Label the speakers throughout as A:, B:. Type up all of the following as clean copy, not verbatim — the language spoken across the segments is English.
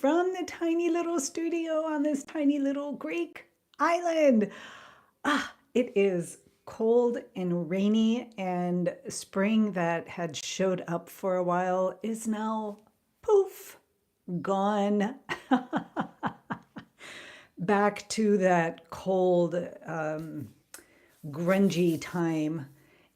A: from the tiny little studio on this tiny little Greek island. It is cold and rainy, and spring that had showed up for a while is now poof, gone. Back to that cold, grungy time.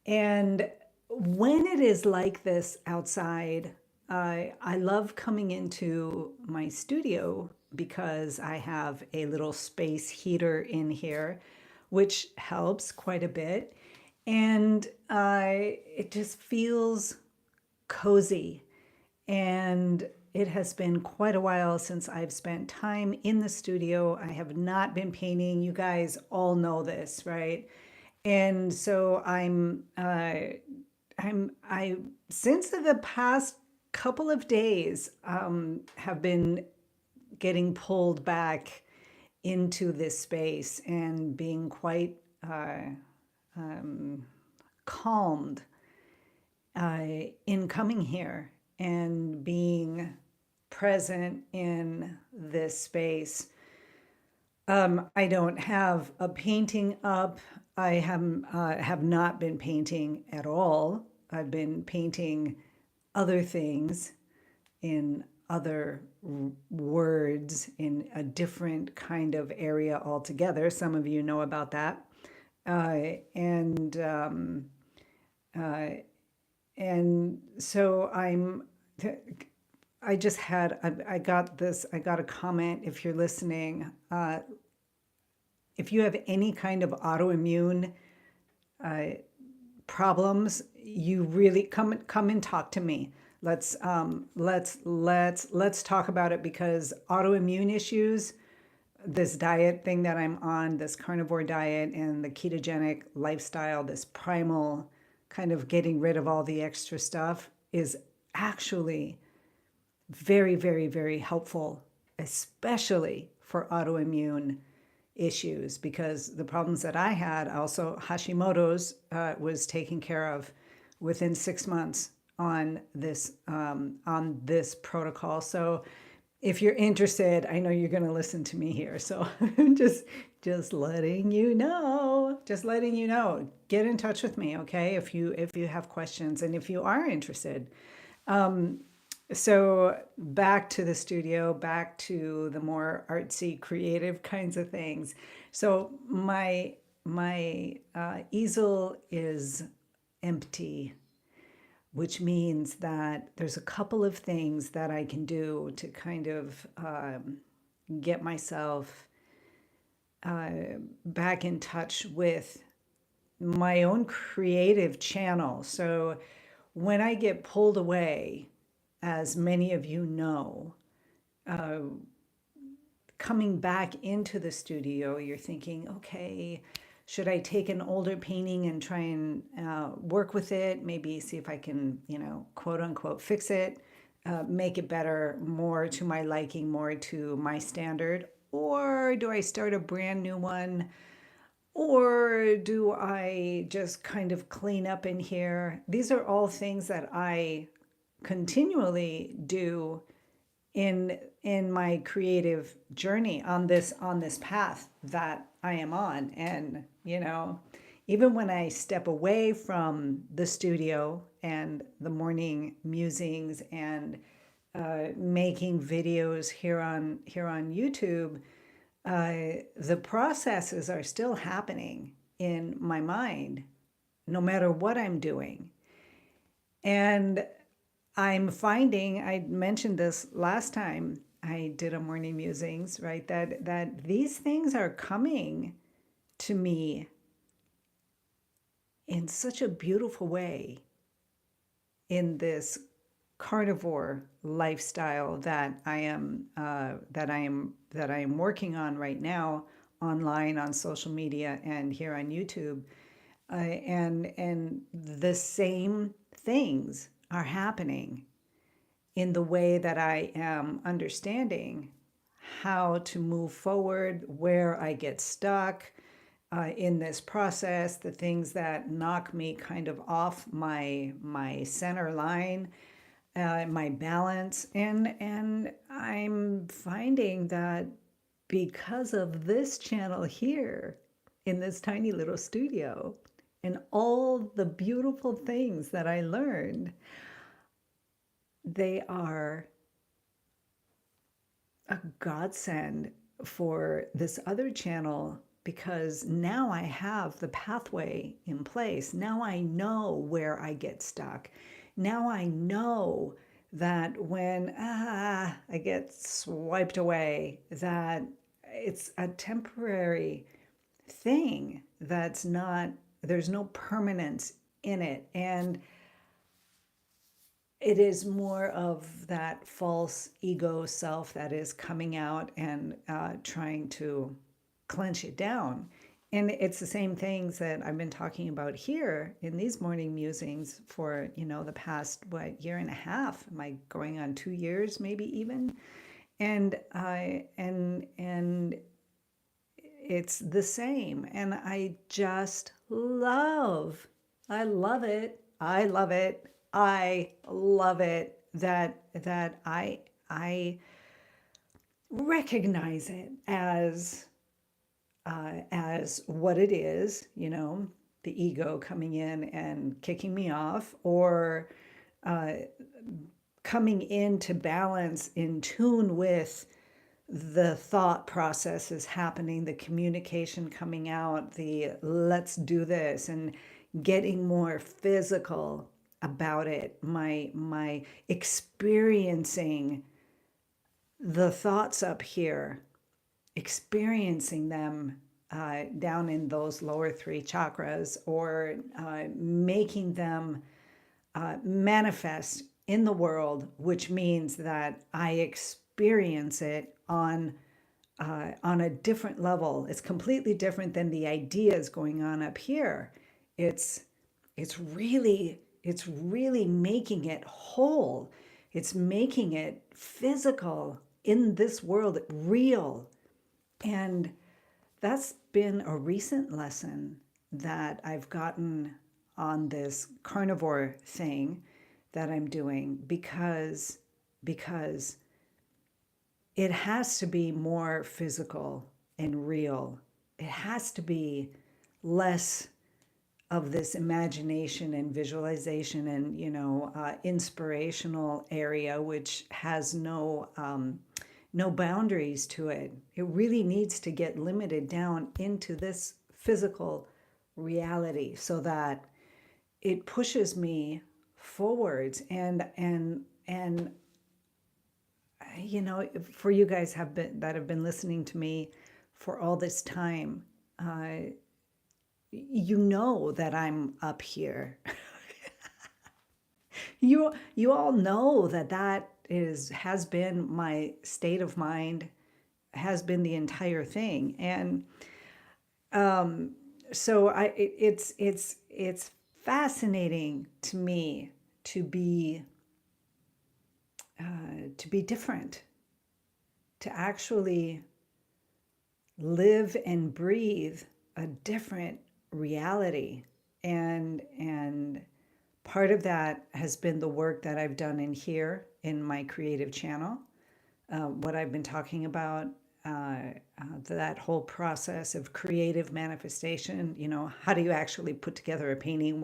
A: And when it is like this outside, I love coming into my studio because I have a little space heater in here, which helps quite a bit. And it just feels cozy. And it has been quite a while since I've spent time in the studio. I have not been painting. You guys all know this, right? And so I since the past couple of days have been getting pulled back into this space and being quite calmed in coming here and being present in this space. I don't have a painting up. I have not been painting at all. I've been painting other things in other words in a different kind of area altogether. Some of you know about that. And uh, and so I just had, I got this, I got a comment if you're listening. If you have any kind of autoimmune problems, you really come and talk to me. Let's talk about it, because autoimmune issues, this diet thing that I'm on, this carnivore diet and the ketogenic lifestyle, this primal kind of getting rid of all the extra stuff, is actually very, very, very helpful, especially for autoimmune issues, because the problems that I had, also Hashimoto's, was taken care of within 6 months on this protocol. So if you're interested, I know you're going to listen to me here. So just letting you know, get in touch with me, okay? If you have questions and if you are interested. So back to the studio, back to the more artsy, creative kinds of things. So my easel is empty, which means that there's a couple of things that I can do to kind of get myself back in touch with my own creative channel. So when I get pulled away, as many of you know, coming back into the studio, you're thinking, okay, should I take an older painting and try and work with it? Maybe see if I can, quote unquote, fix it, make it better, more to my liking, more to my standard? Or do I start a brand new one? Or do I just kind of clean up in here? These are all things that I continually do in my creative journey on this path that I am on. And even when I step away from the studio and the morning musings and making videos here on YouTube, the processes are still happening in my mind, no matter what I'm doing. And I'm finding, I mentioned this last time I did a morning musings, right? That these things are coming to me in such a beautiful way in this carnivore lifestyle that I am working on right now, online, on social media, and here on YouTube. And the same things are happening in the way that I am understanding how to move forward, where I get stuck in this process, the things that knock me kind of off my center line. my balance, and I'm finding that because of this channel here in this tiny little studio and all the beautiful things that I learned, they are a godsend for this other channel, because now I have the pathway in place. Now I know where I get stuck. Now I know that when I get swiped away, that it's a temporary thing, that's not, there's no permanence in it. And it is more of that false ego self that is coming out and trying to clench it down. And it's the same things that I've been talking about here in these morning musings for, the past, year and a half? Am I going on 2 years, maybe even? And and it's the same. And I love it. I love it. I love it that I recognize it as what it is, the ego coming in and kicking me off, or uh, coming into balance, in tune with the thought processes happening, the communication coming out, the let's do this, and getting more physical about it, my experiencing the thoughts up here, experiencing them down in those lower three chakras, or making them manifest in the world, which means that I experience it on a different level. It's completely different than the ideas going on up here. It's it's really making it whole. It's making it physical in this world, real. And that's been a recent lesson that I've gotten on this carnivore thing that I'm doing, because it has to be more physical and real. It has to be less of this imagination and visualization and inspirational area, which has no boundaries to it. It really needs to get limited down into this physical reality, so that it pushes me forwards. And for you guys that have been listening to me for all this time, that I'm up here. You all know that has been my state of mind, has been the entire thing. And so it's fascinating to me to be different, to actually live and breathe a different reality. And part of that has been the work that I've done in here in my creative channel, what I've been talking about, that whole process of creative manifestation. How do you actually put together a painting?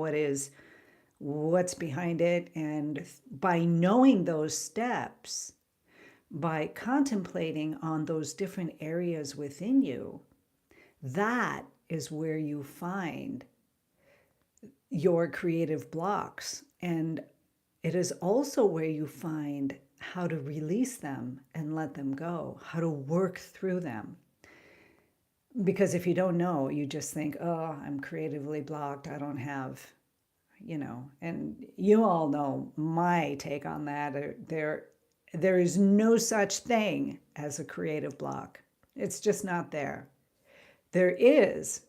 A: What's behind it? And by knowing those steps, by contemplating on those different areas within you, that is where you find your creative blocks. And it is also where you find how to release them and let them go, how to work through them. Because if you don't know, you just think, oh, I'm creatively blocked. I don't have, and you all know my take on that. There is no such thing as a creative block. It's just not there. There is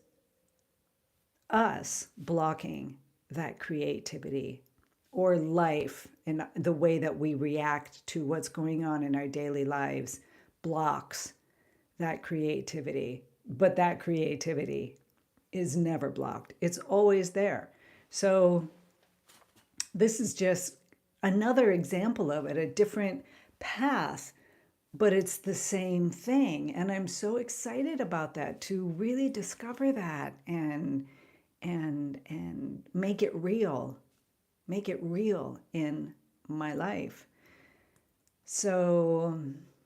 A: us blocking that creativity, or life, and the way that we react to what's going on in our daily lives blocks that creativity. But that creativity is never blocked. It's always there. So this is just another example of it, a different path, but it's the same thing. And I'm so excited about that, to really discover that and make it real in my life. So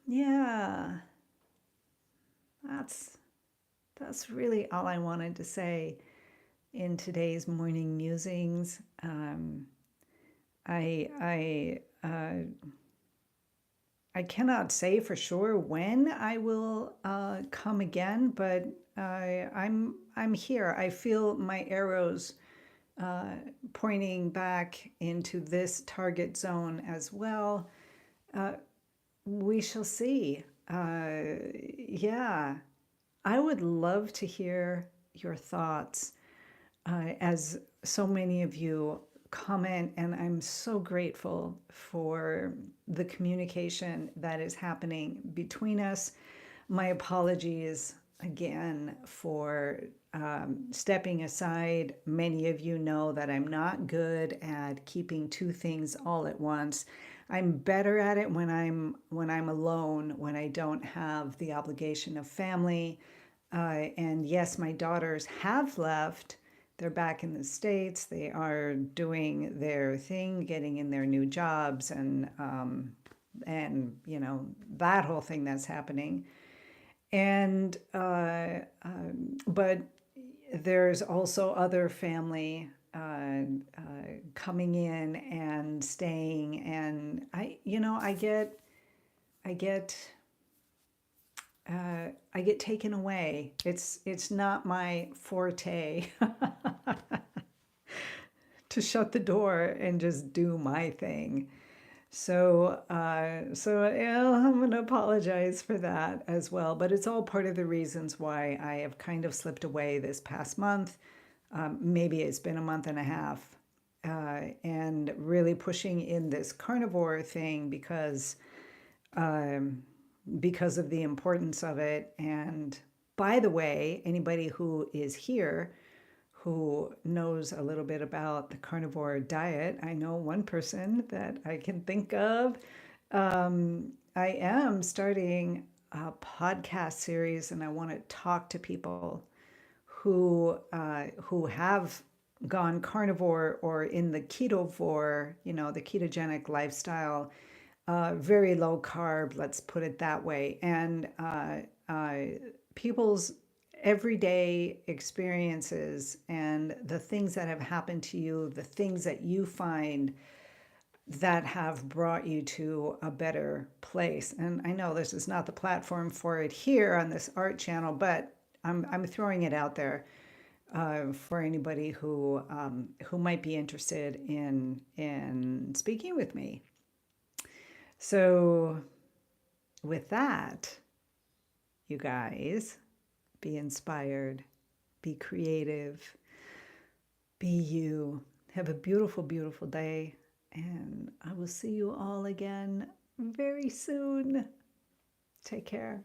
A: yeah, that's that's really all I wanted to say in today's morning musings. I cannot say for sure when I will come again, but I'm here. I feel my arrows pointing back into this target zone as well. We shall see. Yeah, I would love to hear your thoughts, as so many of you comment, and I'm so grateful for the communication that is happening between us. My apologies again for stepping aside. Many of you know that I'm not good at keeping two things all at once. I'm better at it when I'm alone, when I don't have the obligation of family. And yes, my daughters have left. They're back in the States. They are doing their thing, getting in their new jobs, and you know, that whole thing that's happening. And but there's also other family coming in and staying, and I get I get taken away. It's not my forte to shut the door and just do my thing. So yeah, I'm gonna apologize for that as well. But it's all part of the reasons why I have kind of slipped away this past month. Maybe it's been a month and a half, and really pushing in this carnivore thing um, because of the importance of it. And by the way, anybody who is here who knows a little bit about the carnivore diet, I know one person that I can think of. I am starting a podcast series, and I want to talk to people who have gone carnivore or in the ketovore, the ketogenic lifestyle, very low carb, let's put it that way. And people's everyday experiences and the things that have happened to you, the things that you find that have brought you to a better place. And I know this is not the platform for it here on this art channel, but I'm throwing it out there for anybody who might be interested in speaking with me. So, with that, you guys, be inspired, be creative, be you. Have a beautiful, beautiful day, and I will see you all again very soon. Take care.